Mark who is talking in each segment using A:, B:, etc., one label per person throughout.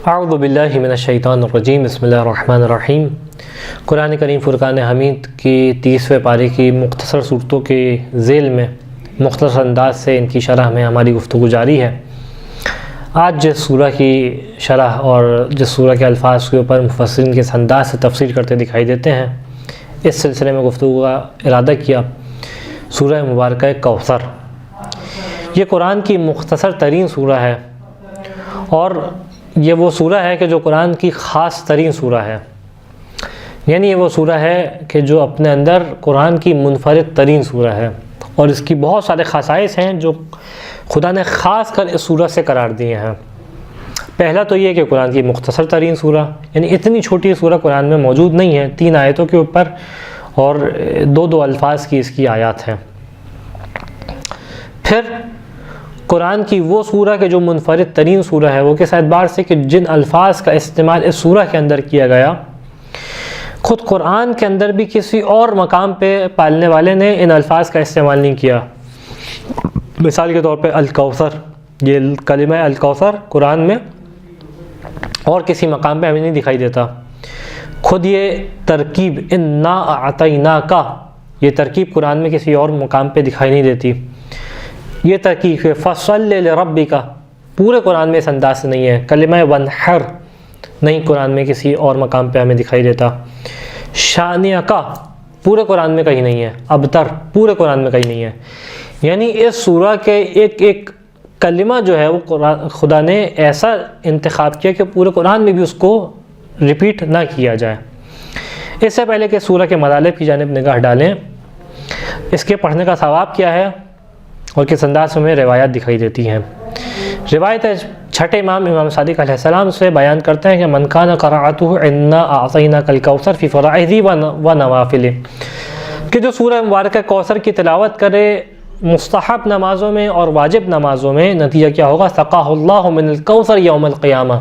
A: اعوذ باللہ من الشیطان الرجیم بسم اللہ الرحمن الرحیم۔ قرآن کریم فرقان حمید کی 30ویں پارے کی مختصر صورتوں کے ذیل میں مختصر انداز سے ان کی شرح میں ہماری گفتگو جاری ہے۔ آج جس سورہ کی شرح اور جس سورہ کے الفاظ کے اوپر مفسرین کے انداز سے تفسیر کرتے دکھائی دیتے ہیں، اس سلسلے میں گفتگو کا ارادہ کیا سورہ مبارکہ کوثر۔ یہ قرآن کی مختصر ترین سورہ ہے اور یہ وہ سورہ ہے کہ جو قرآن کی خاص ترین سورہ ہے، یعنی یہ وہ سورہ ہے کہ جو اپنے اندر قرآن کی منفرد ترین سورہ ہے، اور اس کی بہت سارے خصائص ہیں جو خدا نے خاص کر اس سورہ سے قرار دیے ہیں۔ پہلا تو یہ کہ قرآن کی مختصر ترین سورہ، یعنی اتنی چھوٹی سورہ قرآن میں موجود نہیں ہے، 3 آیتوں کے اوپر اور 2 الفاظ کی اس کی آیات ہیں۔ پھر قرآن کی وہ سورہ کہ جو منفرد ترین سورہ ہے، وہ کس اعتبار سے کہ جن الفاظ کا استعمال اس سورہ کے اندر کیا گیا، خود قرآن کے اندر بھی کسی اور مقام پہ پالنے والے نے ان الفاظ کا استعمال نہیں کیا۔ مثال کے طور پہ الکوثر، یہ کلمہ الکوثر قرآن میں اور کسی مقام پہ ہمیں نہیں دکھائی دیتا۔ خود یہ ترکیب انا اعطیناک، یہ ترکیب قرآن میں کسی اور مقام پہ دکھائی نہیں دیتی۔ یہ ترکیب فصل لربک پورے قرآن میں اس انداز سے نہیں ہے۔ کلمہ ونحر نہیں قرآن میں کسی اور مقام پہ ہمیں دکھائی دیتا۔ شانئک پورے قرآن میں کہیں نہیں ہے۔ ابتر پورے قرآن میں کہیں نہیں ہے۔ یعنی اس سورہ کے ایک کلمہ جو ہے وہ خدا نے ایسا انتخاب کیا کہ پورے قرآن میں بھی اس کو ریپیٹ نہ کیا جائے۔ اس سے پہلے کہ سورہ کے مطالب کی جانب نگاہ ڈالیں، اس کے پڑھنے کا ثواب کیا ہے اور کس انداز میں روایات دکھائی دیتی ہیں۔ روایت چھٹے امام صادق علیہ السلام سے بیان کرتے ہیں کہ من کان قراءتہ انا اعطیناک الکوثر فی فرائض و نوافل، کہ جو سورہ مبارکہ کوثر کی تلاوت کرے مستحب نمازوں میں اور واجب نمازوں میں، نتیجہ کیا ہوگا؟ سقاہ اللہ من الکوثر یوم القیامہ،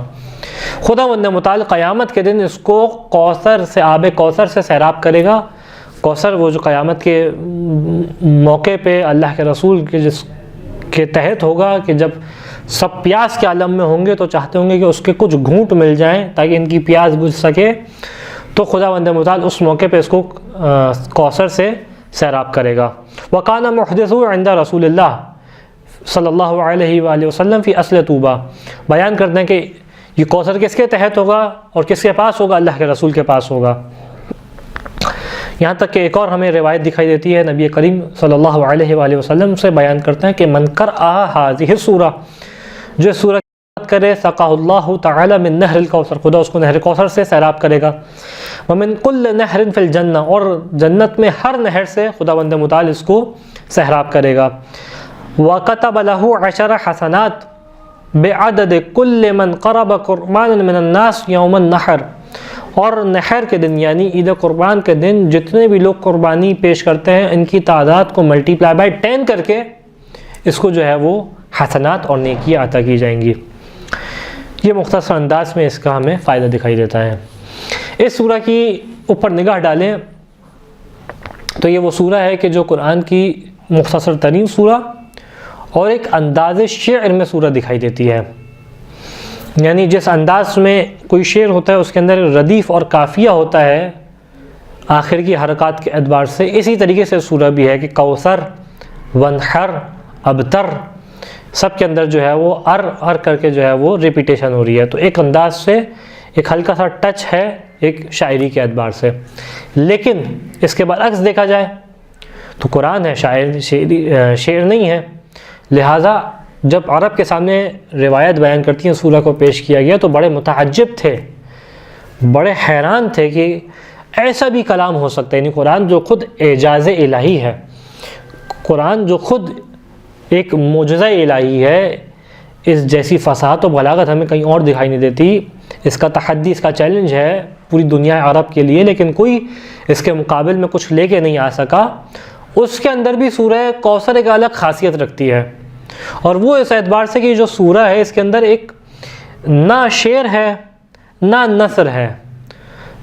A: خداوند متعال قیامت کے دن اس کو کوثر سے، آب کوثر سے سیراب کرے گا۔ کوثر وہ جو قیامت کے موقع پہ اللہ کے رسول کے جس کے تحت ہوگا کہ جب سب پیاس کے عالم میں ہوں گے تو چاہتے ہوں گے کہ اس کے کچھ گھونٹ مل جائیں تاکہ ان کی پیاس بجھ سکے، تو خداوند متعال اس موقع پہ اس کو کوثر سے سیراب کرے گا۔ وَقَانَ مُحْدِثُ عِنْدَ رسول اللہ صلی اللہ علیہ وآلہ وسلم فی اصل طوبہ، بیان کرتے ہیں کہ یہ کوثر کس کے تحت ہوگا اور کس کے پاس ہوگا؟ اللہ کے رسول کے پاس ہوگا۔ یہاں تک کہ ایک اور ہمیں روایت دکھائی دیتی ہے، نبی کریم صلی اللہ علیہ وآلہ وسلم سے بیان کرتے ہیں کہ من قرأ هذه السورہ، جو سورہ کی بات کرے سقاہ اللہ تعالی من نہر الکوثر، خدا اس کو نہر کوثر سے سیراب کرے گا۔ ومن کل نہر فی الجنہ، اور جنت میں ہر نہر سے خداوند متعال اس کو سیراب کرے گا۔ وَكَتَبَ لَهُ 10 حسنات بعدد كل من قرب قربانا من الناس یوم النحر، اور نحر کے دن یعنی عید قربان کے دن جتنے بھی لوگ قربانی پیش کرتے ہیں ان کی تعداد کو ملٹیپلائی بائی 10 کر کے اس کو جو ہے وہ حسنات اور نیکیاں عطا کی جائیں گی۔ یہ مختصر انداز میں اس کا ہمیں فائدہ دکھائی دیتا ہے۔ اس سورہ کی اوپر نگاہ ڈالیں تو یہ وہ سورہ ہے کہ جو قرآن کی مختصر ترین سورہ اور ایک انداز شعر میں سورہ دکھائی دیتی ہے، یعنی جس انداز میں کوئی شعر ہوتا ہے اس کے اندر ردیف اور قافیہ ہوتا ہے آخر کی حرکات کے اعتبار سے، اسی طریقے سے سورہ بھی ہے کہ کوثر، ونحر، ابتر، سب کے اندر جو ہے وہ ار کر کے جو ہے وہ ریپیٹیشن ہو رہی ہے، تو ایک انداز سے ایک ہلکا سا ٹچ ہے ایک شاعری کے اعتبار سے۔ لیکن اس کے برعکس دیکھا جائے تو قرآن ہے، شعر نہیں ہے، لہٰذا جب عرب کے سامنے روایت بیان کرتی ہیں سورہ کو پیش کیا گیا تو بڑے متعجب تھے، بڑے حیران تھے کہ ایسا بھی کلام ہو سکتا ہے۔ یعنی قرآن جو خود اعجاز الہی ہے، قرآن جو خود ایک معجزہ الہی ہے، اس جیسی فصاحت و بلاغت ہمیں کہیں اور دکھائی نہیں دیتی۔ اس کا تحدی، اس کا چیلنج ہے پوری دنیا عرب کے لیے، لیکن کوئی اس کے مقابل میں کچھ لے کے نہیں آ سکا۔ اس کے اندر بھی سورہ کوثر ایک الگ خاصیت رکھتی ہے، اور وہ اس اعتبار سے کہ جو سورہ ہے اس کے اندر ایک نہ شعر ہے نہ نثر ہے،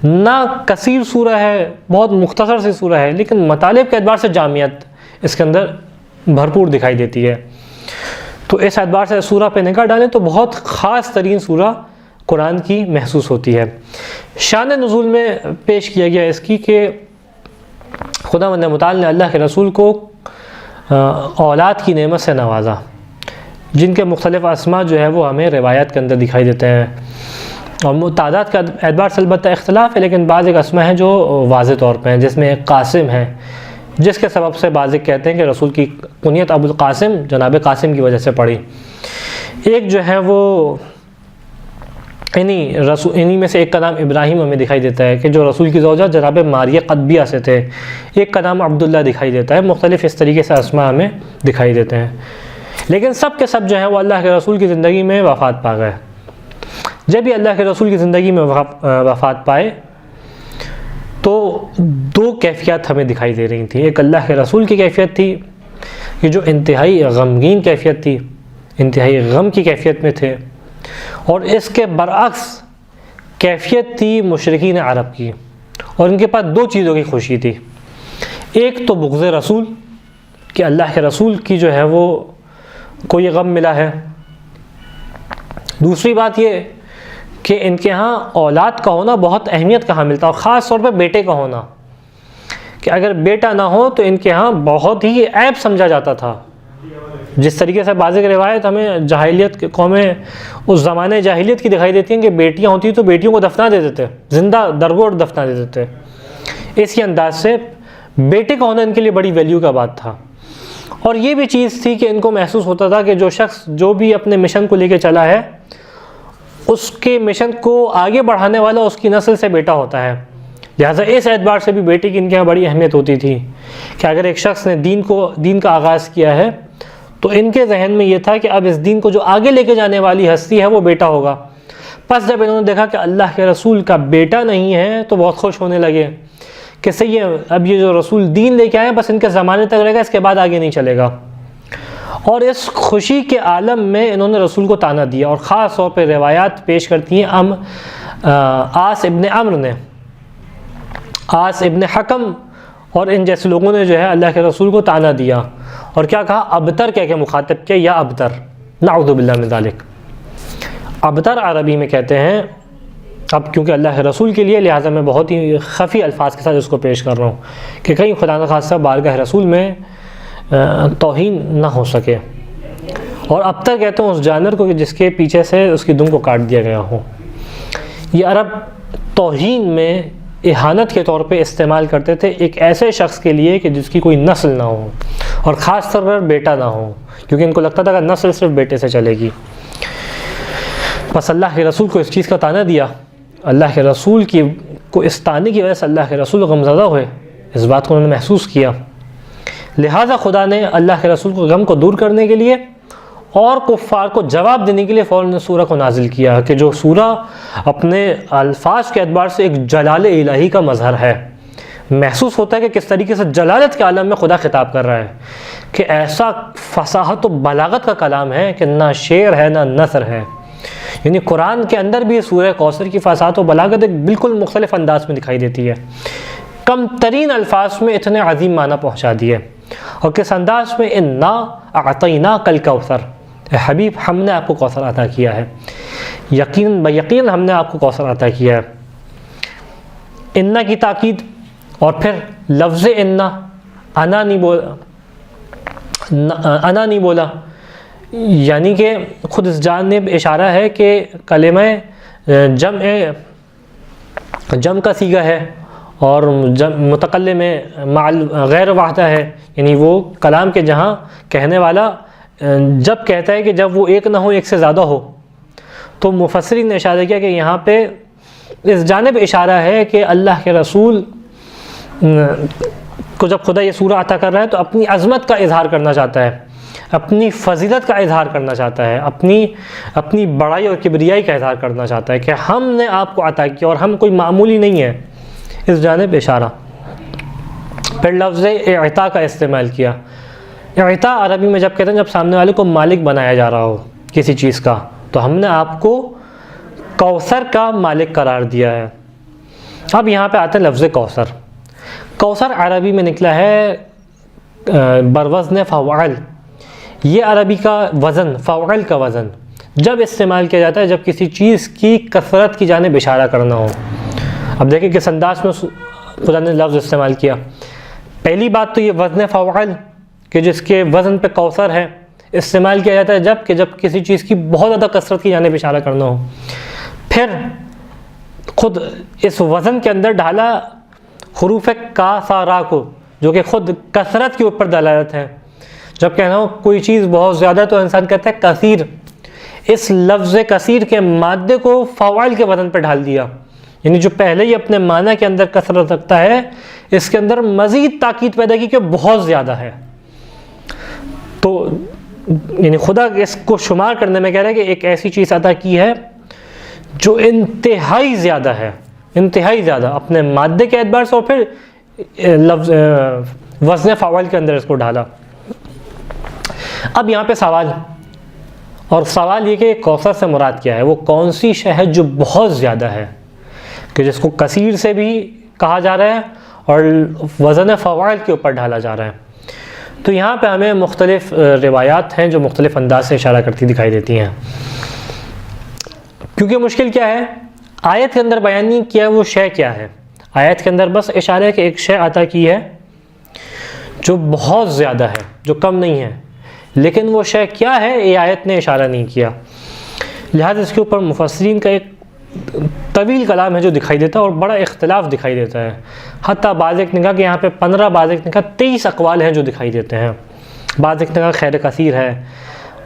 A: نہ کثیر سورہ ہے، بہت مختصر سی سورہ ہے، لیکن مطالب کے اعتبار سے جامعیت اس کے اندر بھرپور دکھائی دیتی ہے۔ تو اس اعتبار سے سورہ پہ نگاہ ڈالیں تو بہت خاص ترین سورہ قرآن کی محسوس ہوتی ہے۔ شان نزول میں پیش کیا گیا اس کی کہ خداوند متعال نے اللہ کے رسول کو اولاد کی نعمت سے نوازا، جن کے مختلف اسماء جو ہے وہ ہمیں روایات کے اندر دکھائی دیتے ہیں، اور تعداد کا اعتبار سے البتہ اختلاف ہے، لیکن بعض ایک اسماء ہیں جو واضح طور پہ ہیں، جس میں ایک قاسم ہے، جس کے سبب سے بعض کہتے ہیں کہ رسول کی کنیت ابو القاسم جناب قاسم کی وجہ سے پڑی۔ ایک جو ہے وہ انہی میں سے ایک کا نام ابراہیم ہمیں دکھائی دیتا ہے کہ جو رسول کی زوجہ جناب ماریہ قطبیہ سے تھے، ایک کا نام عبداللہ دکھائی دیتا ہے، مختلف اس طریقے سے اسماء ہمیں دکھائی دیتے ہیں، لیکن سب کے سب جو ہیں وہ اللہ کے رسول کی زندگی میں وفات پا گئے۔ جب بھی اللہ کے رسول کی زندگی میں وفات پائے تو دو کیفیت ہمیں دکھائی دے رہی تھیں۔ ایک اللہ کے رسول کی کیفیت تھی کہ جو انتہائی غمگین کیفیت تھی، انتہائی غم کی کیفیت میں تھے، اور اس کے برعکس کیفیت تھی مشرکین عرب کی، اور ان کے پاس دو چیزوں کی خوشی تھی۔ ایک تو بغض رسول کہ اللہ کے رسول کی جو ہے وہ کوئی غم ملا ہے، دوسری بات یہ کہ ان کے ہاں اولاد کا ہونا بہت اہمیت کا حامل تھا، اور خاص طور پہ بیٹے کا ہونا، کہ اگر بیٹا نہ ہو تو ان کے ہاں بہت ہی عیب سمجھا جاتا تھا۔ جس طریقے سے بعض روایت ہمیں جاہلیت کے قومیں اس زمانے جاہلیت کی دکھائی دیتی ہیں کہ بیٹیاں ہوتی تو بیٹیوں کو دفنا دیتے تھے، زندہ درگور دفنا دیتے تھے، اسی انداز سے بیٹے کا ہونا ان کے لیے بڑی ویلیو کا بات تھا۔ اور یہ بھی چیز تھی کہ ان کو محسوس ہوتا تھا کہ جو شخص جو بھی اپنے مشن کو لے کے چلا ہے، اس کے مشن کو آگے بڑھانے والا اس کی نسل سے بیٹا ہوتا ہے، لہٰذا اس اعتبار سے بھی بیٹے کی ان کے یہاں بڑی اہمیت ہوتی تھی کہ اگر ایک شخص نے دین کا آغاز کیا ہے تو ان کے ذہن میں یہ تھا کہ اب اس دین کو جو آگے لے کے جانے والی ہستی ہے وہ بیٹا ہوگا۔ پس جب انہوں نے دیکھا کہ اللہ کے رسول کا بیٹا نہیں ہے تو بہت خوش ہونے لگے کہ صحیح ہے، اب یہ جو رسول دین لے کے آئے بس ان کے زمانے تک رہے گا، اس کے بعد آگے نہیں چلے گا۔ اور اس خوشی کے عالم میں انہوں نے رسول کو طعنہ دیا، اور خاص طور پہ روایات پیش کرتی ہیں آس ابن عمرو نے، آس ابن حکم اور ان جیسے لوگوں نے جو ہے اللہ کے رسول کو طعنہ دیا، اور کیا کہا؟ ابتر کہہ کے مخاطب کیا، یا ابتر، نعوذ باللہ من ذالک۔ ابتر عربی میں کہتے ہیں، اب کیونکہ اللہ کے رسول کے لیے لہٰذا میں بہت ہی خفی الفاظ کے ساتھ اس کو پیش کر رہا ہوں کہ کہیں خدا نخواستہ بارگاہ رسول میں توہین نہ ہو سکے۔ اور ابتر کہتے ہیں اس جانور کو کہ جس کے پیچھے سے اس کی دم کو کاٹ دیا گیا ہو۔ یہ عرب توہین میں اہانت کے طور پہ استعمال کرتے تھے ایک ایسے شخص کے لیے کہ جس کی کوئی نسل نہ ہو، اور خاص طور پر بیٹا نہ ہو، کیونکہ ان کو لگتا تھا کہ نسل صرف بیٹے سے چلے گی۔ بس اللہ کے رسول کو اس چیز کا طعنہ دیا، اللہ کے رسول کو اس طعنے کی وجہ سے اللہ کے رسول غمزدہ ہوئے، اس بات کو انہوں نے محسوس کیا، لہٰذا خدا نے اللہ کے رسول کو غم کو دور کرنے کے لیے اور کفار کو جواب دینے کے لیے فوراً سورہ کو نازل کیا، کہ جو سورہ اپنے الفاظ کے اعتبار سے ایک جلال الہی کا مظہر ہے۔ محسوس ہوتا ہے کہ کس طریقے سے جلالت کے عالم میں خدا خطاب کر رہا ہے، کہ ایسا فصاحت و بلاغت کا کلام ہے کہ نہ شعر ہے نہ نثر ہے، یعنی قرآن کے اندر بھی سورہ کوثر کی فصاحت و بلاغت ایک بالکل مختلف انداز میں دکھائی دیتی ہے، کم ترین الفاظ میں اتنے عظیم معنی پہنچا دیے، اور کس انداز میں انا اعطیناک الکوثر، اے حبیب ہم نے آپ کو کوثر عطا کیا ہے، یقین ہم نے آپ کو کوثر عطا کیا ہے۔ انا کی تاکید، اور پھر لفظ انا نہیں بولا، یعنی کہ خود اس جانب اشارہ ہے کہ کلمہ جمع کا صیغہ ہے، اور متکلم مع غیر واحدہ ہے، یعنی وہ کلام کے جہاں کہنے والا جب کہتا ہے کہ جب وہ ایک نہ ہو ایک سے زیادہ ہو، تو مفسرین نے اشارہ کیا کہ یہاں پہ اس جانب اشارہ ہے کہ اللہ کے رسول کو جب خدا یہ سورہ عطا کر رہا ہے تو اپنی عظمت کا اظہار کرنا چاہتا ہے، اپنی فضیلت کا اظہار کرنا چاہتا ہے، اپنی بڑائی اور کبریائی کا اظہار کرنا چاہتا ہے کہ ہم نے آپ کو عطا کیا اور ہم کوئی معمولی نہیں ہے، اس جانب اشارہ۔ پھر لفظ اعطا کا استعمال کیا۔ اعطا عربی میں جب کہتے ہیں جب سامنے والے کو مالک بنایا جا رہا ہو کسی چیز کا، تو ہم نے آپ کو کوثر کا مالک قرار دیا ہے۔ اب یہاں پہ آتے ہیں لفظ کوثر۔ کوثر عربی میں نکلا ہے بروزن فوعل، یہ عربی کا وزن، فوعل کا وزن، جب استعمال کیا جاتا ہے جب کسی چیز کی کثرت کی جانب اشارہ کرنا ہو. اب دیکھیں کس انداز میں خدا نے لفظ استعمال کیا. پہلی بات تو یہ وزن فعال کہ جس کے وزن پہ کوثر ہے استعمال کیا جاتا ہے جب کسی چیز کی بہت زیادہ کثرت کی جانب اشارہ کرنا ہو. پھر خود اس وزن کے اندر ڈالا حروف کاثارا کو جو کہ خود کثرت کے اوپر دلالت ہے. جب کہنا ہو کوئی چیز بہت زیادہ تو انسان کہتا ہے کثیر. اس لفظ کثیر کے مادے کو فعال کے وزن پہ ڈال دیا، یعنی جو پہلے ہی اپنے معنی کے اندر کثرت رکھتا ہے اس کے اندر مزید تاکید پیدا کی کہ بہت زیادہ ہے. تو یعنی خدا اس کو شمار کرنے میں کہہ رہا ہے کہ ایک ایسی چیز عطا کی ہے جو انتہائی زیادہ ہے، انتہائی زیادہ اپنے مادے کے اعتبار سے، اور پھر لفظ وزن فعال کے اندر اس کو ڈالا. اب یہاں پہ سوال یہ کہ کوثر سے مراد کیا ہے، وہ کون سی شے ہے جو بہت زیادہ ہے کہ جس کو کثیر سے بھی کہا جا رہا ہے اور وزن فعال کے اوپر ڈالا جا رہا ہے. تو یہاں پہ ہمیں مختلف روایات ہیں جو مختلف انداز سے اشارہ کرتی دکھائی دیتی ہیں. کیونکہ مشکل کیا ہے، آیت کے اندر بیان نہیں کیا وہ شے کیا ہے. آیت کے اندر بس اشارہ ہے کہ ایک شے عطا کی ہے جو بہت زیادہ ہے، جو کم نہیں ہے، لیکن وہ شے کیا ہے یہ آیت نے اشارہ نہیں کیا. لہذا اس کے اوپر مفسرین کا ایک طویل کلام ہے جو دکھائی دیتا ہے اور بڑا اختلاف دکھائی دیتا ہے. حتیٰ بعض ایک نے کہا کہ یہاں پہ 15، بعض ایک نے کہا 23 اقوال ہیں جو دکھائی دیتے ہیں. بعض ایک نے کہا خیر کثیر ہے،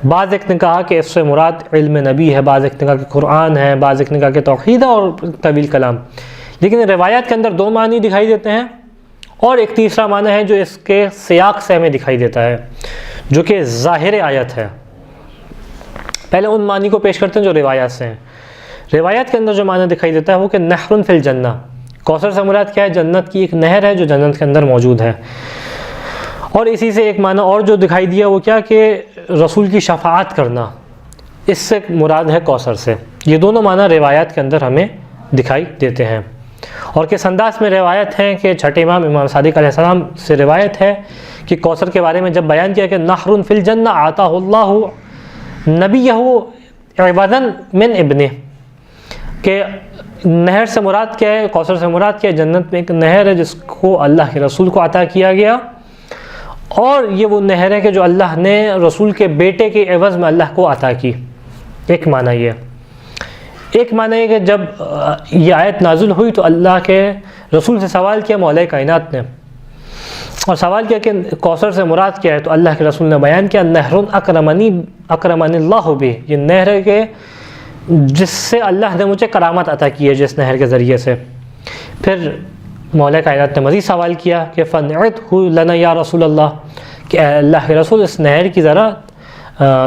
A: بعض ایک نے کہا کہ اس سے مراد علم نبی ہے، بعض ایک نے کہا کہ قرآن ہے، بعض ایک نے کہا کہ توحید ہے، اور طویل کلام. لیکن روایات کے اندر 2 معنی دکھائی دیتے ہیں اور ایک تیسرا معنی ہے جو اس کے سیاق سے ہمیں دکھائی دیتا ہے جو کہ ظاہر آیت ہے. پہلے ان معنی کو پیش کرتے ہیں جو روایات سے ہیں. روایات کے اندر جو معنی دکھائی دیتا ہے وہ کہ نہر فی الجنہ، کوثر سے مراد کیا ہے، جنت کی ایک نہر ہے جو جنت کے اندر موجود ہے. اور اسی سے ایک معنی اور جو دکھائی دیا وہ کیا کہ رسول کی شفاعت کرنا، اس سے مراد ہے کوثر سے. یہ دونوں معنی روایات کے اندر ہمیں دکھائی دیتے ہیں. اور کس انداز میں روایت ہیں کہ چھٹے امام صادق علیہ السلام سے روایت ہے کہ کوثر کے بارے میں جب بیان کیا کہ نہر فی الجنہ آتاہ اللہ نبیہ عوضا من ابنہ، کہ نہر سے مراد کیا ہے، کوثر سے مراد کیا ہے، جنت میں ایک نہر ہے جس کو اللہ کے رسول کو عطا کیا گیا، اور یہ وہ نہر ہے کہ جو اللہ نے رسول کے بیٹے کے عوض میں اللہ کو عطا کی. ایک معنی یہ. ایک معنی یہ کہ جب یہ آیت نازل ہوئی تو اللہ کے رسول سے سوال کیا مولا کائنات نے، اور سوال کیا کہ کوثر سے مراد کیا ہے، تو اللہ کے رسول نے بیان کیا نہر اکرمنی اللہ بہ، یہ نہر ہے کہ جس سے اللہ نے مجھے کرامت عطا کی ہے، جس نہر کے ذریعے سے. پھر مولا کائنات نے مزید سوال کیا کہ فنعتہ لنا یا رسول اللہ، کہ اے اللہ کے رسول اس نہر کی ذرا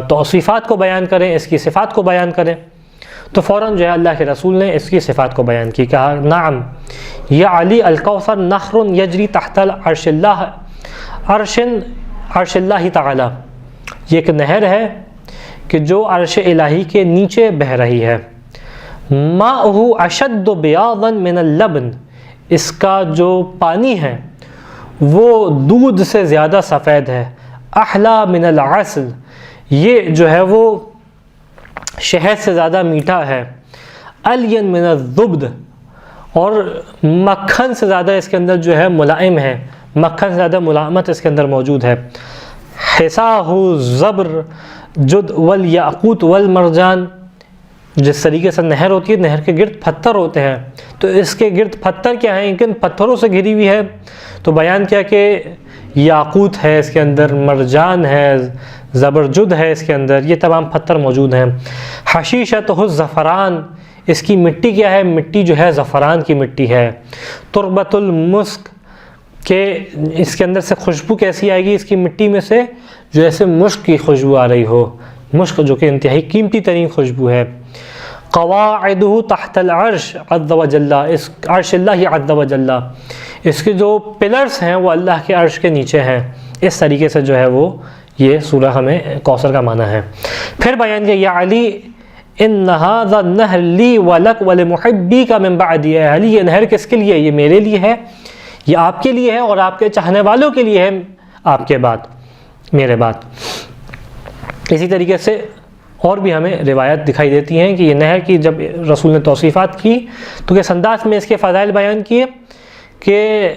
A: توصیفات کو بیان کریں، اس کی صفات کو بیان کریں. تو فوراً جو ہے اللہ کے رسول نے اس کی صفات کو بیان کی. کہا نعم یا علی الکوثر نہر یجری تحت عرش اللہ تعالی، یہ ایک نہر ہے کہ جو عرش الہی کے نیچے بہہ رہی ہے. ماؤہ اشد بیاضا من اللبن، اس کا جو پانی ہے وہ دودھ سے زیادہ سفید ہے. احلا من العسل، یہ جو ہے وہ شہد سے زیادہ میٹھا ہے. الین من الزبد، اور مکھن سے زیادہ اس کے اندر جو ہے ملائم ہے، مکھن سے زیادہ ملائمت اس کے اندر موجود ہے. حساہ زبر جد والیاقوت والمرجان، جس طریقے سے نہر ہوتی ہے نہر کے گرد پتھر ہوتے ہیں، تو اس کے گرد پتھر کیا ہیں، کن پتھروں سے گھری ہوئی ہے. تو بیان کیا کہ یاقوت ہے اس کے اندر، مرجان ہے، زبرجد ہے اس کے اندر، یہ تمام پتھر موجود ہیں. حشیشتہ الزفران، اس کی مٹی کیا ہے، مٹی جو ہے زفران کی مٹی ہے. تربت المسک، کہ اس کے اندر سے خوشبو کیسی آئے گی، اس کی مٹی میں سے جو ایسے مشک کی خوشبو آ رہی ہو، مشک جو کہ انتہائی قیمتی ترین خوشبو ہے. قواعدہ تحت العرش عز وجل، اس عرش اللہ عز وجل، اس کے جو پلرز ہیں وہ اللہ کے عرش کے نیچے ہیں. اس طریقے سے جو ہے وہ یہ سورہ ہمیں کوثر کا معنی ہے. پھر بیان کیا یا علی ان ھذا النہر لی ولک ولمحبیک من بعدی، اے علی یہ نہر کس کے لیے، یہ میرے لیے ہے، یہ آپ کے لیے ہے اور آپ کے چاہنے والوں کے لیے ہے آپ کے بعد، میرے بعد. اسی طریقے سے اور بھی ہمیں روایت دکھائی دیتی ہیں کہ یہ نہر کی جب رسول نے توصیفات کی تو کس انداز میں اس کے فضائل بیان کیے کہ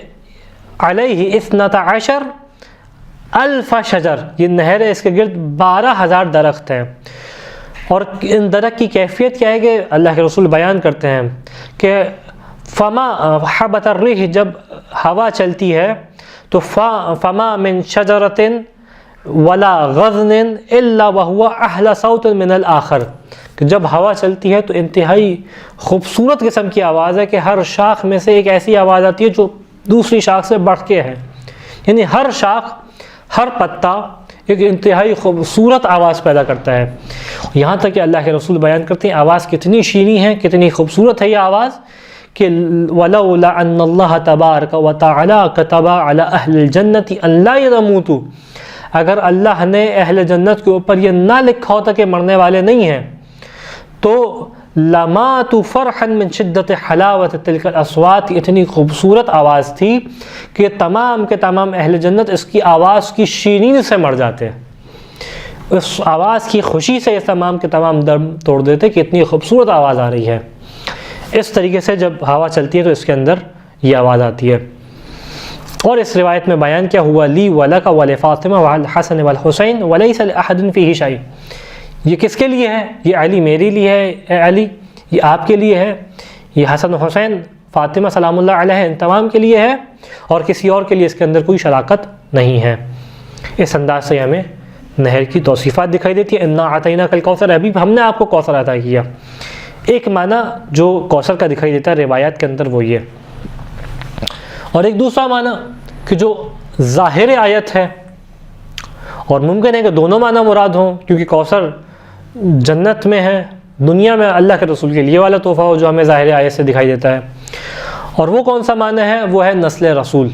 A: علیہ 12,000 شجر، یہ نہر ہے، اس کے گرد 12,000 درخت ہیں. اور ان درخت کی کیفیت کیا ہے کہ اللہ کے رسول بیان کرتے ہیں کہ فما حبت الريح، جب ہوا چلتی ہے تو فما من شجرۃ ولا غصن الا وهو احلى صوت من الاخر، کہ جب ہوا چلتی ہے تو انتہائی خوبصورت قسم کی آواز ہے کہ ہر شاخ میں سے ایک ایسی آواز آتی ہے جو دوسری شاخ سے بڑھ کے ہے، یعنی ہر شاخ ہر پتا ایک انتہائی خوبصورت آواز پیدا کرتا ہے. یہاں تک کہ اللہ کے رسول بیان کرتے ہیں آواز کتنی شیریں ہے، کتنی خوبصورت ہے یہ آواز کہ وَلَوْلَا أَنَّ اللَّهَ تَبَارَكَ وَتَعَالَى كَتَبَ عَلَى أَهْلِ الْجَنَّةِ أَنْ لَا يَمُوتُوا، اگر اللہ نے اہل جنت کے اوپر یہ نہ لکھا ہوتا کہ مرنے والے نہیں ہیں تو لَمَاتُوا فَرْحًا مِنْ شِدَّةِ حَلَاوَةِ تِلْكَ الْأَصْوَاتِ، اتنی خوبصورت آواز تھی کہ تمام کے تمام اہل جنت اس کی آواز کی شیرینی سے مر جاتے، اس آواز کی خوشی سے تمام کے تمام دم توڑ دیتے کہ اتنی خوبصورت آواز آ رہی ہے. اس طریقے سے جب ہوا چلتی ہے تو اس کے اندر یہ آواز آتی ہے. اور اس روایت میں بیان کیا ہوا لی ولک ولفاطمہ والحسن والحسین ولیس لأحد فیہ شیء، یہ کس کے لیے ہے؟ یہ علی میرے لیے ہے، اے علی یہ آپ کے لیے ہے، یہ حسن و حسین فاطمہ سلام اللہ علیہ ان تمام کے لیے ہے، اور کسی اور کے لیے اس کے اندر کوئی شراکت نہیں ہے. اس انداز سے ہمیں نہر کی توصیفات دکھائی دیتی ہے. انا اعطیناک الکوثر، ابھی ہم نے آپ کو کوثر عطا کیا. ایک معنی جو کوثر کا دکھائی دیتا ہے روایات کے اندر وہ یہ، اور ایک دوسرا معنی کہ جو ظاہر آیت ہے، اور ممکن ہے کہ دونوں معنی مراد ہوں کیونکہ کوثر جنت میں ہے، دنیا میں اللہ کے رسول کے لیے والا تحفہ ہو جو ہمیں ظاہر آیت سے دکھائی دیتا ہے. اور وہ کون سا معنی ہے؟ وہ ہے نسل رسول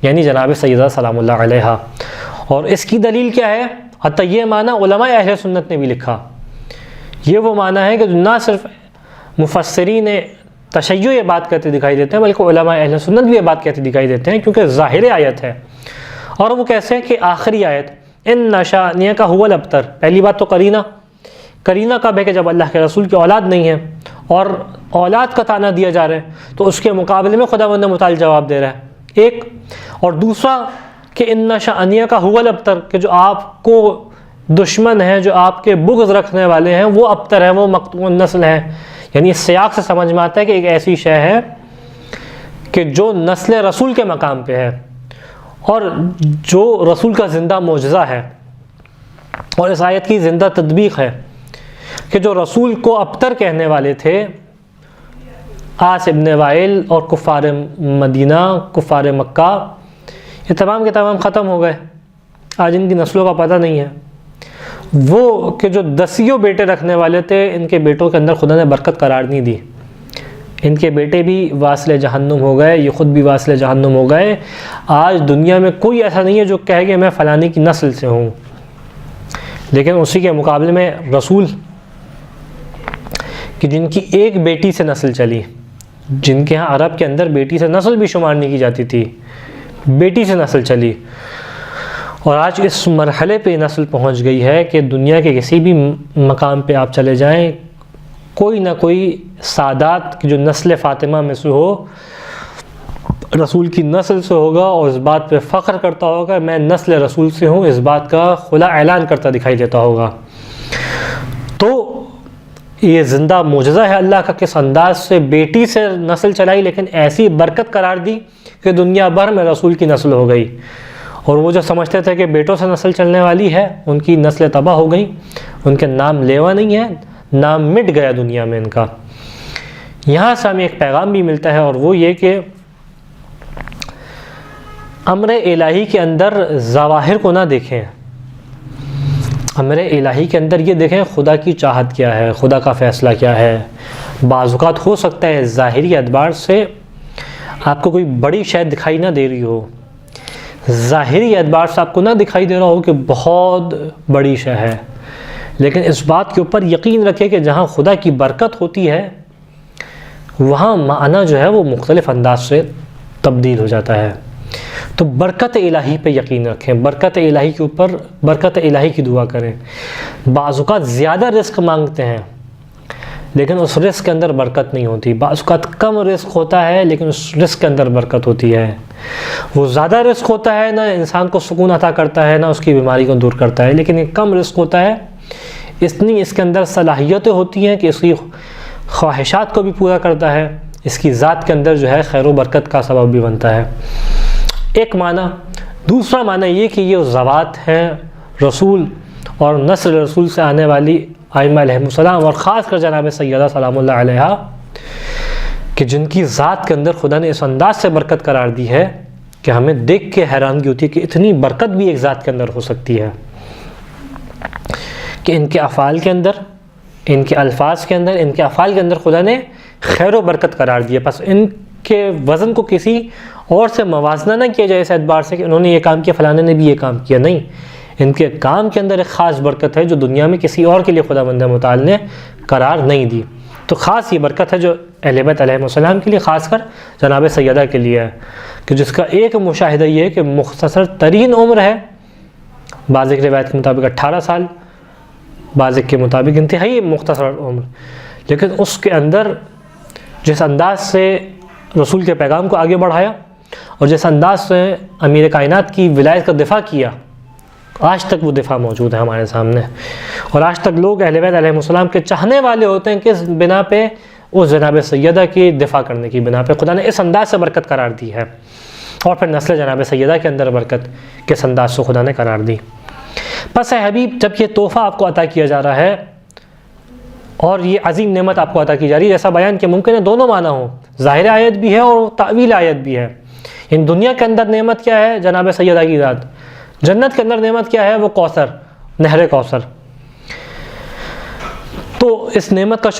A: یعنی جناب سیدہ سلام اللہ علیہا. اور اس کی دلیل کیا ہے؟ حتیٰ یہ معنی علماء اہل سنت نے بھی لکھا. یہ وہ معنی ہے کہ نہ صرف مفسرین تشیع یہ بات کہتے دکھائی دیتے ہیں بلکہ علماء اہل سنت بھی یہ بات کہتے دکھائی دیتے ہیں کیونکہ ظاہر آیت ہے. اور وہ کیسے ہیں کہ آخری آیت ان شانئک هو الابتر، پہلی بات تو قرینہ کب ہے کہ جب اللہ کے رسول کی اولاد نہیں ہے اور اولاد کا تانا دیا جا رہا ہے تو اس کے مقابلے میں خداوند متعال جواب دے رہا ہے ایک. اور دوسرا کہ ان شانئک هو الابتر، کہ جو آپ کو دشمن ہیں، جو آپ کے بغض رکھنے والے ہیں وہ ابتر ہیں، وہ مقطوع النسل ہیں. یعنی اس سیاق سے سمجھ میں آتا ہے کہ ایک ایسی شے ہے کہ جو نسل رسول کے مقام پہ ہے اور جو رسول کا زندہ معجزہ ہے، اور اس آیت کی زندہ تطبیق ہے کہ جو رسول کو ابتر کہنے والے تھے عاص ابن وائل اور کفار مدینہ کفار مکہ، یہ تمام کے تمام ختم ہو گئے، آج ان کی نسلوں کا پتہ نہیں ہے. وہ کہ جو 10 بیٹے رکھنے والے تھے ان کے بیٹوں کے اندر خدا نے برکت قرار نہیں دی، ان کے بیٹے بھی واصل جہنم ہو گئے، یہ خود بھی واصل جہنم ہو گئے. آج دنیا میں کوئی ایسا نہیں ہے جو کہے کہ میں فلانی کی نسل سے ہوں، لیکن اسی کے مقابلے میں رسول کہ جن کی ایک بیٹی سے نسل چلی، جن کے ہاں عرب کے اندر بیٹی سے نسل بھی شمار نہیں کی جاتی تھی، بیٹی سے نسل چلی، اور آج اس مرحلے پہ نسل پہنچ گئی ہے کہ دنیا کے کسی بھی مقام پہ آپ چلے جائیں کوئی نہ کوئی سادات کی جو نسل فاطمہ میں سے ہو رسول کی نسل سے ہوگا اور اس بات پہ فخر کرتا ہوگا میں نسل رسول سے ہوں، اس بات کا کھلا اعلان کرتا دکھائی دیتا ہوگا. تو یہ زندہ معجزہ ہے اللہ کا، کس انداز سے بیٹی سے نسل چلائی لیکن ایسی برکت قرار دی کہ دنیا بھر میں رسول کی نسل ہو گئی. اور وہ جو سمجھتے تھے کہ بیٹوں سے نسل چلنے والی ہے ان کی نسل تباہ ہو گئی، ان کے نام لیوا نہیں ہے، نام مٹ گیا دنیا میں ان کا. یہاں سے ہمیں ایک پیغام بھی ملتا ہے اور وہ یہ کہ امر الہی کے اندر ظواہر کو نہ دیکھیں، امر الہی کے اندر یہ دیکھیں خدا کی چاہت کیا ہے، خدا کا فیصلہ کیا ہے. بعض اوقات ہو سکتا ہے ظاہری اعتبار سے آپ کو کوئی بڑی شے دکھائی نہ دے رہی ہو، ظاہری اعتبار سے آپ کو نہ دکھائی دے رہا ہو کہ بہت بڑی شے ہے، لیکن اس بات کے اوپر یقین رکھے کہ جہاں خدا کی برکت ہوتی ہے وہاں معنی جو ہے وہ مختلف انداز سے تبدیل ہو جاتا ہے. تو برکت الہی پہ یقین رکھیں، برکت الہی کے اوپر برکت الہی کی دعا کریں۔ بعض اوقات زیادہ رزق مانگتے ہیں لیکن اس رزق کے اندر برکت نہیں ہوتی، بعض اوقات کم رزق ہوتا ہے لیکن اس رزق کے اندر برکت ہوتی ہے۔ وہ زیادہ رزق ہوتا ہے نہ انسان کو سکون عطا کرتا ہے نہ اس کی بیماری کو دور کرتا ہے، لیکن یہ کم رزق ہوتا ہے، اتنی اس کے اندر صلاحیتیں ہوتی ہیں کہ اس کی خواہشات کو بھی پورا کرتا ہے، اس کی ذات کے اندر جو ہے خیر و برکت کا سبب بھی بنتا ہے۔ ایک معنی۔ دوسرا معنی یہ کہ یہ ذوات ہیں رسول اور نسل رسول سے آنے والی ائمہ علیہم السلام، اور خاص کر جناب سیدہ سلام اللہ علیہا، کہ جن کی ذات کے اندر خدا نے اس انداز سے برکت قرار دی ہے کہ ہمیں دیکھ کے حیرانگی ہوتی ہے کہ اتنی برکت بھی ایک ذات کے اندر ہو سکتی ہے، کہ ان کے افعال کے اندر، ان کے الفاظ کے اندر، ان کے افعال کے اندر خدا نے خیر و برکت قرار دی ہے۔ پس ان کے وزن کو کسی اور سے موازنہ نہ کیا جائے اس اعتبار سے کہ انہوں نے یہ کام کیا، فلانے نے بھی یہ کام کیا، نہیں، ان کے کام کے اندر ایک خاص برکت ہے جو دنیا میں کسی اور کے لیے خدا بند متعال نے قرار نہیں دی۔ تو خاص یہ برکت ہے جو اہل بیت علیہ السلام کے لیے، خاص کر جناب سیدہ کے لیے ہے، کہ جس کا ایک مشاہدہ یہ ہے کہ مختصر ترین عمر ہے، بعض ایک روایت کے مطابق 18 سال، بعض ایک کے مطابق انتہائی مختصر عمر، لیکن اس کے اندر جس انداز سے رسول کے پیغام کو آگے بڑھایا اور جس انداز سے امیر کائنات کی ولایت کا دفاع کیا، آج تک وہ دفاع موجود ہے ہمارے سامنے، اور آج تک لوگ اہل بیت علیہ السلام کے چاہنے والے ہوتے ہیں کس بنا پہ؟ اس جناب سیدہ کی دفاع کرنے کی بنا پہ خدا نے اس انداز سے برکت قرار دی ہے، اور پھر نسل جناب سیدہ کے اندر برکت کس انداز سے خدا نے قرار دی۔ پس اے حبیب، جب یہ تحفہ آپ کو عطا کیا جا رہا ہے اور یہ عظیم نعمت آپ کو عطا کی جا رہی ہے، جیسا بیان کہ ممکن ہے دونوں معنی ہوں، ظاہر آیت بھی ہے اور تعویل آیت بھی ہے۔ ان دنیا کے اندر نعمت کیا ہے؟ جناب سیدہ کی ذات۔ جنت کے اندر نعمت کیا ہے؟ وہ کوثر، نہر کوثر۔ تو اس نعمت کا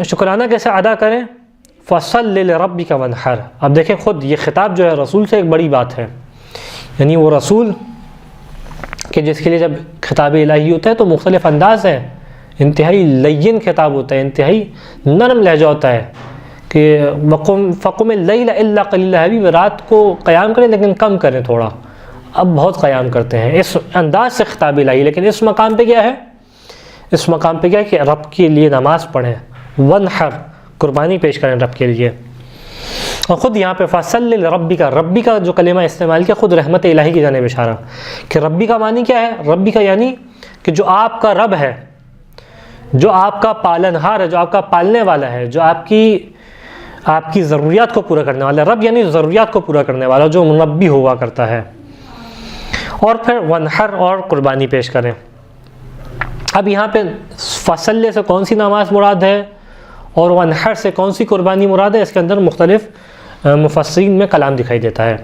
A: شکرانہ کیسے ادا کریں؟ فَصَلِّ لِرَبِّكَ وَانْحَرْ۔ اب دیکھیں خود یہ خطاب جو ہے رسول سے ایک بڑی بات ہے، یعنی وہ رسول کہ جس کے لیے جب خطاب الہی ہوتا ہے تو مختلف انداز ہے، انتہائی لین خطاب ہوتا ہے، انتہائی نرم لہجہ ہوتا ہے کہ فَقُمِ اللَّيْلَ إِلَّا قَلِيلًا، حبیب رات کو قیام کریں لیکن کم کریں تھوڑا، اب بہت قیام کرتے ہیں، اس انداز سے خطاب الہی۔ لیکن اس مقام پہ کیا ہے؟ اس مقام پہ کیا ہے کہ رب کے لیے نماز پڑھیں، وَانْحَرْ، قربانی پیش کریں رب کے لیے۔ اور خود یہاں پہ فَصَلِّ لِرَبِّكَ، ربی کا جو کلمہ استعمال کیا خود رحمت الہی کی جانب اشارہ، کہ ربی کا معنی کیا ہے؟ ربی کا یعنی کہ جو آپ کا رب ہے، جو آپ کا پالنہار ہے، جو آپ کا پالنے والا ہے، جو آپ کی ضروریات کو پورا کرنے والا ہے۔ رب یعنی ضروریات کو پورا کرنے والا، جو مربی ہوا کرتا ہے۔ اور پھر وَانْحَرْ، اور قربانی پیش کریں۔ اب یہاں پہ فصل سے کون سی نماز مراد ہے اور وَانْحَرْ سے کون سی قربانی مراد ہے، اس کے اندر مختلف مفسرین میں کلام دکھائی دیتا ہے۔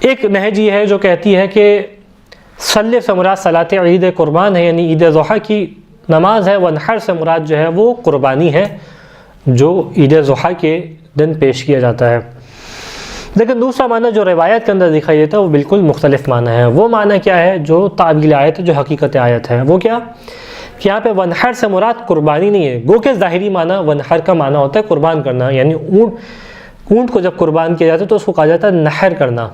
A: ایک نہج یہ ہے جو کہتی ہے کہ صلی سے مراد صلاۃ عید قربان ہے، یعنی عید ضحیٰ کی نماز ہے، وَانْحَرْ سے مراد جو ہے وہ قربانی ہے جو عید ضحیٰ کے دن پیش کیا جاتا ہے۔ لیکن دوسرا معنی جو روایت کے اندر دکھائی دیتا ہے وہ بالکل مختلف معنی ہے۔ وہ معنی کیا ہے جو تعبیل آیت ہے، جو حقیقت آیت ہے، وہ کیا کہ یہاں پہ وَانْحَرْ سے مراد قربانی نہیں ہے، گو کہ ظاہری معنی وَانْحَرْ کا معنی ہوتا ہے قربان کرنا، یعنی اونٹ کو جب قربان کیا جاتا ہے تو اس کو کہا جاتا ہے نحر کرنا۔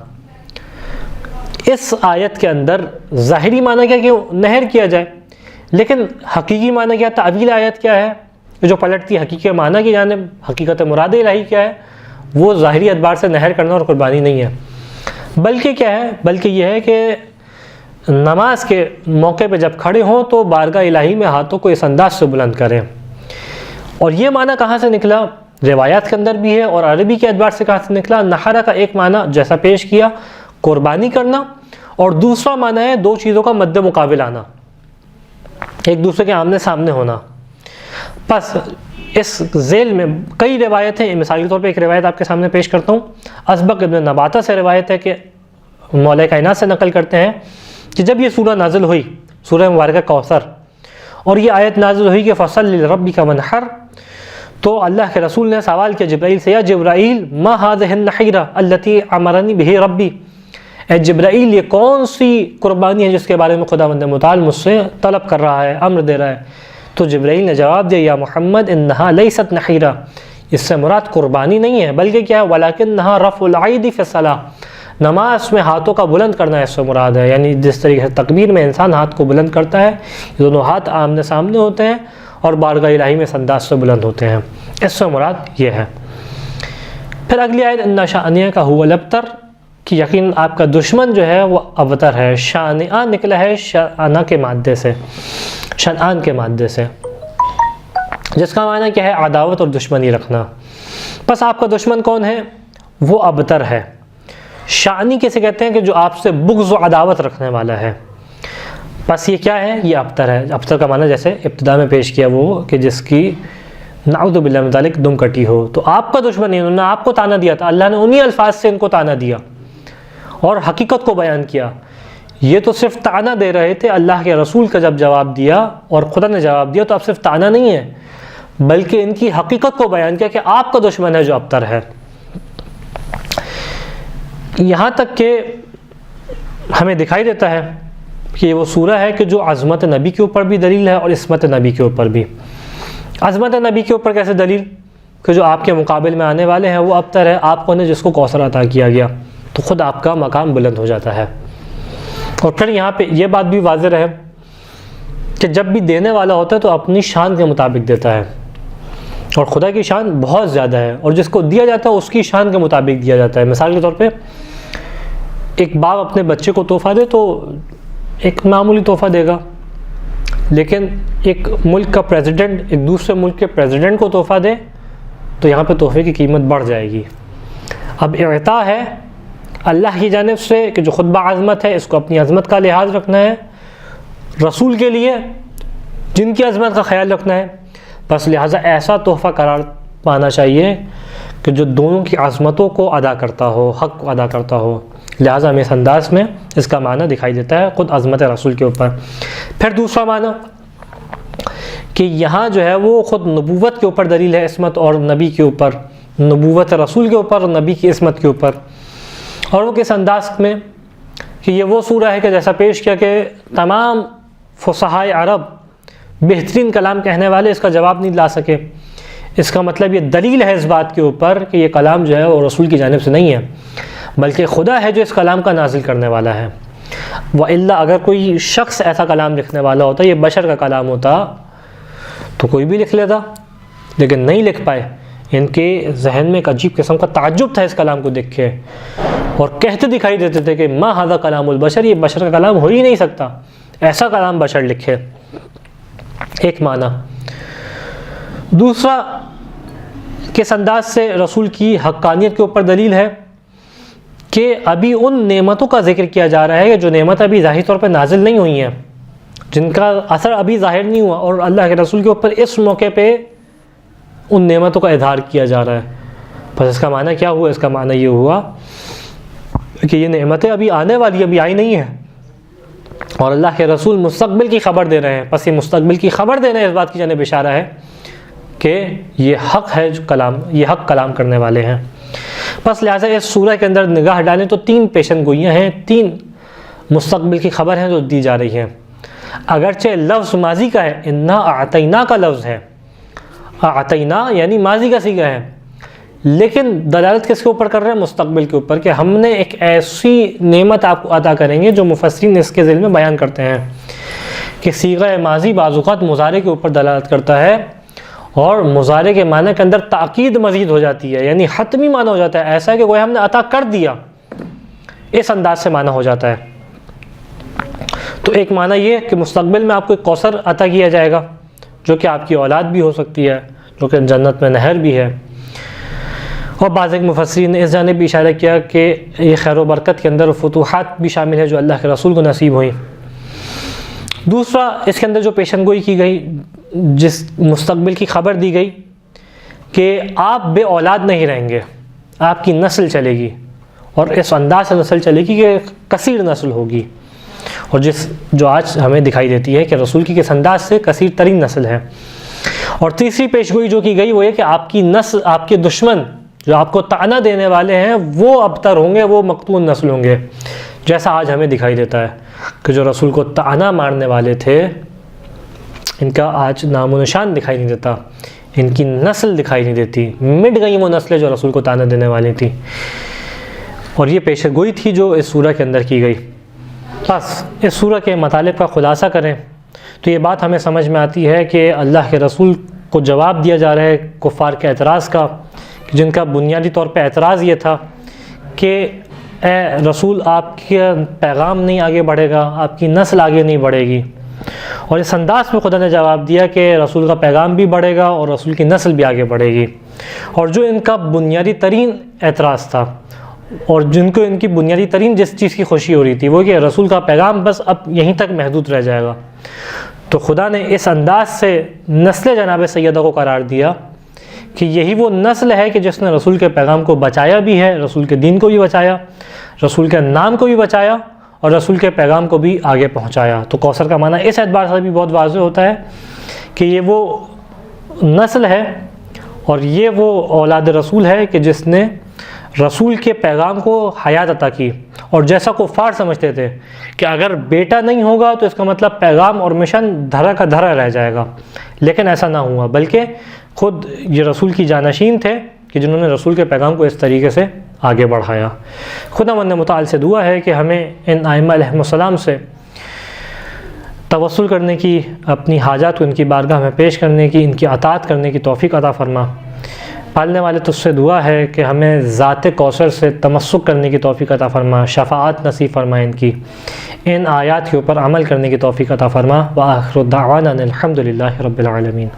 A: اس آیت کے اندر ظاہری معنی کیا کہ نحر کیا جائے، لیکن حقیقی معنی کیا؟ تعبیل آیت کیا ہے جو پلٹتی ہے حقیقی معنی کی جانب، حقیقت مراد الہی کیا ہے؟ وہ ظاہری اعتبار سے نحر کرنا اور قربانی نہیں ہے، بلکہ کیا ہے؟ بلکہ یہ ہے کہ نماز کے موقع پہ جب کھڑے ہوں تو بارگاہ الہی میں ہاتھوں کو اس انداز سے بلند کریں۔ اور یہ معنی کہاں سے نکلا؟ روایات کے اندر بھی ہے، اور عربی کے اعتبار سے کہاں سے نکلا؟ نحرہ کا ایک معنی جیسا پیش کیا قربانی کرنا، اور دوسرا معنی ہے دو چیزوں کا مد مقابل آنا، ایک دوسرے کے آمنے سامنے ہونا۔ پس اس ذیل میں کئی روایتیں، مثال کے طور پہ ایک روایت آپ کے سامنے پیش کرتا ہوں، اسبق ابن نباتہ سے روایت ہے کہ مولا کائنات سے نقل کرتے ہیں کہ جب یہ سورہ نازل ہوئی، سورہ مبارکہ کوثر، اور یہ آیت نازل ہوئی کہ فَصَلِّ لِرَبِّكَ وَانْحَرْ، تو اللہ کے رسول نے سوال کیا جبرائیل سے، یا جبرائیل ما هذه النحیرہ التي امرنی بہ ربی، اے جبرائیل یہ کون سی قربانی ہے جس کے بارے میں خداوند متعال مجھ سے طلب کر رہا ہے، امر دے رہا ہے؟ تو جبرائیل نے جواب دیا، یا محمد انہا لیست نحیرہ، اس سے مراد قربانی نہیں ہے، بلکہ کیا ہے؟ ولیکنہا رفع العید فی الصلاۃ، نماز میں ہاتھوں کا بلند کرنا اس سے مراد ہے، یعنی جس طریقے سے تکبیر میں انسان ہاتھ کو بلند کرتا ہے، دونوں ہاتھ آمنے سامنے ہوتے ہیں اور بارگاہ الہی میں اس انداز سے بلند ہوتے ہیں، اس سے مراد یہ ہے۔ پھر اگلی آیت ان شأنہ کا هو الابتر، کہ یقین آپ کا دشمن جو ہے وہ ابتر ہے۔ شانعہ نکلا ہے شانہ کے مادے سے، شنعان کے مادے سے، جس کا معنی کیا ہے؟ عداوت اور دشمنی رکھنا۔ بس آپ کا دشمن کون ہے؟ وہ ابتر ہے۔ شانی کسے کہتے ہیں؟ کہ جو آپ سے بغض و عداوت رکھنے والا ہے۔ بس یہ کیا ہے؟ یہ ابتر ہے۔ ابتر کا معنی جیسے ابتدا میں پیش کیا وہ کہ جس کی نعوذ باللہ من ذالک دم کٹی ہو۔ تو آپ کا دشمن انہوں نے آپ کو تانا دیا تھا، اللہ نے انہی الفاظ سے ان کو تانا دیا اور حقیقت کو بیان کیا۔ یہ تو صرف تانا دے رہے تھے، اللہ کے رسول کا جب جواب دیا اور خدا نے جواب دیا تو اب صرف تانا نہیں ہے بلکہ ان کی حقیقت کو بیان کیا کہ آپ کا دشمن ہے جو ابتر ہے۔ یہاں تک کہ ہمیں دکھائی دیتا ہے کہ یہ وہ سورہ ہے کہ جو عظمت نبی کے اوپر بھی دلیل ہے اور عصمت نبی کے اوپر بھی۔ عظمت نبی کے اوپر کیسے دلیل؟ کہ جو آپ کے مقابل میں آنے والے ہیں وہ ابتر ہے، آپ کو نے جس کو کوثر عطا کیا گیا تو خود آپ کا مقام بلند ہو جاتا ہے۔ اور پھر یہاں پہ یہ بات بھی واضح رہے کہ جب بھی دینے والا ہوتا ہے تو اپنی شان کے مطابق دیتا ہے، اور خدا کی شان بہت زیادہ ہے، اور جس کو دیا جاتا ہے اس کی شان کے مطابق دیا جاتا ہے۔ مثال کے طور پہ ایک باپ اپنے بچے کو تحفہ دے تو ایک معمولی تحفہ دے گا، لیکن ایک ملک کا پریزیڈنٹ ایک دوسرے ملک کے پریزیڈنٹ کو تحفہ دے تو یہاں پہ تحفے کی قیمت بڑھ جائے گی۔ اب اعطاء ہے اللہ کی جانب سے کہ جو خود بعظمت ہے، اس کو اپنی عظمت کا لحاظ رکھنا ہے، رسول کے لیے جن کی عظمت کا خیال رکھنا ہے، بس لہٰذا ایسا تحفہ قرار پانا چاہیے کہ جو دونوں کی عظمتوں کو ادا کرتا ہو، حق کو ادا کرتا ہو۔ لہٰذا ہمیں اس انداز میں اس کا معنی دکھائی دیتا ہے خود عظمت رسول کے اوپر۔ پھر دوسرا معنی کہ یہاں جو ہے وہ خود نبوت کے اوپر دلیل ہے، عصمت اور نبی کے اوپر، نبوت رسول کے اوپر اور نبی کی عصمت کے اوپر۔ اور وہ کس انداز میں کہ یہ وہ سورہ ہے کہ جیسا پیش کیا کہ تمام فصحائے عرب بہترین کلام کہنے والے اس کا جواب نہیں لا سکے۔ اس کا مطلب یہ دلیل ہے اس بات کے اوپر کہ یہ کلام جو ہے وہ رسول کی جانب سے نہیں ہے بلکہ خدا ہے جو اس کلام کا نازل کرنے والا ہے۔ وَإِلَّا اگر کوئی شخص ایسا کلام لکھنے والا ہوتا، یہ بشر کا کلام ہوتا تو کوئی بھی لکھ لیتا، لیکن نہیں لکھ پائے۔ ان کے ذہن میں ایک عجیب قسم کا تعجب تھا اس کلام کو دیکھ کے، اور کہتے دکھائی دیتے تھے کہ ما ھذا کلام البشر، یہ بشر کا کلام ہو ہی نہیں سکتا، ایسا کلام بشر لکھے۔ ایک معنی۔ دوسرا کس انداز سے رسول کی حقانیت کے اوپر دلیل ہے کہ ابھی ان نعمتوں کا ذکر کیا جا رہا ہے جو نعمت ابھی ظاہری طور پہ نازل نہیں ہوئی ہیں، جن کا اثر ابھی ظاہر نہیں ہوا، اور اللہ کے رسول کے اوپر اس موقع پہ ان نعمتوں کا اظہار کیا جا رہا ہے۔ بس اس کا معنی کیا ہوا؟ اس کا معنی یہ ہوا کہ یہ نعمتیں ابھی آنے والی، ابھی آئی نہیں ہیں، اور اللہ کے رسول مستقبل کی خبر دے رہے ہیں۔ پس یہ مستقبل کی خبر دینا اس بات کی جانب اشارہ ہے کہ یہ حق ہے جو کلام، یہ حق کلام کرنے والے ہیں۔ بس لہٰذا اس سورہ کے اندر نگاہ ڈالیں تو 3 پیشن گوئیاں ہیں، 3 مستقبل کی خبر ہیں جو دی جا رہی ہیں۔ اگرچہ لفظ ماضی کا ہے، انا اعطینا کا لفظ ہے، اعطینا یعنی ماضی کا صیغہ ہے، لیکن دلالت کس کے اوپر کر رہے ہیں؟ مستقبل کے اوپر، کہ ہم نے ایک ایسی نعمت آپ کو عطا کریں گے جو مفسرین اس کے ذیل میں بیان کرتے ہیں کہ صیغہ ماضی بعض اوقات مضارع کے اوپر دلالت کرتا ہے، اور مضارع کے معنی کے اندر تاکید مزید ہو جاتی ہے، یعنی حتمی معنی ہو جاتا ہے، ایسا ہے کہ کوئی ہم نے عطا کر دیا، اس انداز سے معنی ہو جاتا ہے۔ تو ایک معنی یہ کہ مستقبل میں آپ کو ایک کوثر عطا کیا جائے گا جو کہ آپ کی اولاد بھی ہو سکتی ہے، جو کہ جنت میں نہر بھی ہے۔ اور بعض ایک مفسرین نے اس جانب بھی اشارہ کیا کہ یہ خیر و برکت کے اندر فتوحات بھی شامل ہے جو اللہ کے رسول کو نصیب ہوئی۔ دوسرا اس کے اندر جو پیشن گوئی کی گئی، جس مستقبل کی خبر دی گئی کہ آپ بے اولاد نہیں رہیں گے، آپ کی نسل چلے گی، اور اس انداز سے نسل چلے گی کہ کثیر نسل ہوگی، اور جو آج ہمیں دکھائی دیتی ہے کہ رسول کی کس انداز سے کثیر ترین نسل ہے۔ اور تیسری پیشگوئی جو کی گئی وہ یہ کہ آپ کی نسل، آپ کے دشمن جو آپ کو طعنہ دینے والے ہیں وہ ابتر ہوں گے، وہ مقتول نسل ہوں گے، جیسا آج ہمیں دکھائی دیتا ہے کہ جو رسول کو طعنہ مارنے والے تھے ان کا آج نام و نشان دکھائی نہیں دیتا، ان کی نسل دکھائی نہیں دیتی، مٹ گئی وہ نسلیں جو رسول کو طعنہ دینے والی تھی۔ اور یہ پیشہ گوئی تھی جو اس سورہ کے اندر کی گئی۔ بس اس سورہ کے مطالب کا خلاصہ کریں تو یہ بات ہمیں سمجھ میں آتی ہے کہ اللہ کے رسول کو جواب دیا جا رہا ہے کفار کے اعتراض کا، جن کا بنیادی طور پہ اعتراض یہ تھا کہ اے رسول آپ کا پیغام نہیں آگے بڑھے گا، آپ کی نسل آگے نہیں بڑھے گی، اور اس انداز میں خدا نے جواب دیا کہ رسول کا پیغام بھی بڑھے گا اور رسول کی نسل بھی آگے بڑھے گی۔ اور جو ان کا بنیادی ترین اعتراض تھا اور جن کو ان کی بنیادی ترین جس چیز کی خوشی ہو رہی تھی وہ کہ رسول کا پیغام بس اب یہیں تک محدود رہ جائے گا، تو خدا نے اس انداز سے نسل جناب سیدہ کو قرار دیا کہ یہی وہ نسل ہے کہ جس نے رسول کے پیغام کو بچایا بھی ہے، رسول کے دین کو بھی بچایا، رسول کے نام کو بھی بچایا اور رسول کے پیغام کو بھی آگے پہنچایا۔ تو کوثر کا معنی اس اعتبار سے بھی بہت واضح ہوتا ہے کہ یہ وہ نسل ہے اور یہ وہ اولاد رسول ہے کہ جس نے رسول کے پیغام کو حیات عطا کی۔ اور جیسا کفار سمجھتے تھے کہ اگر بیٹا نہیں ہوگا تو اس کا مطلب پیغام اور مشن دھرا کا دھرا رہ جائے گا، لیکن ایسا نہ ہوا، بلکہ خود یہ رسول کی جانشین تھے کہ جنہوں نے رسول کے پیغام کو اس طریقے سے آگے بڑھایا۔ خداوند متعال سے دعا ہے کہ ہمیں ان ائمہ علیہم السلام سے توسل کرنے کی، اپنی حاجات کو ان کی بارگاہ میں پیش کرنے کی، ان کی اطاعت کرنے کی توفیق عطا فرما۔ پالنے والے تجھ سے دعا ہے کہ ہمیں ذات کوثر سے تمسک کرنے کی توفیق عطا فرما، شفاعت نصیب فرما، ان کی ان آیات کے اوپر عمل کرنے کی توفیق عطا فرما۔ وآخر دعوانا الحمد للہ رب العالمین۔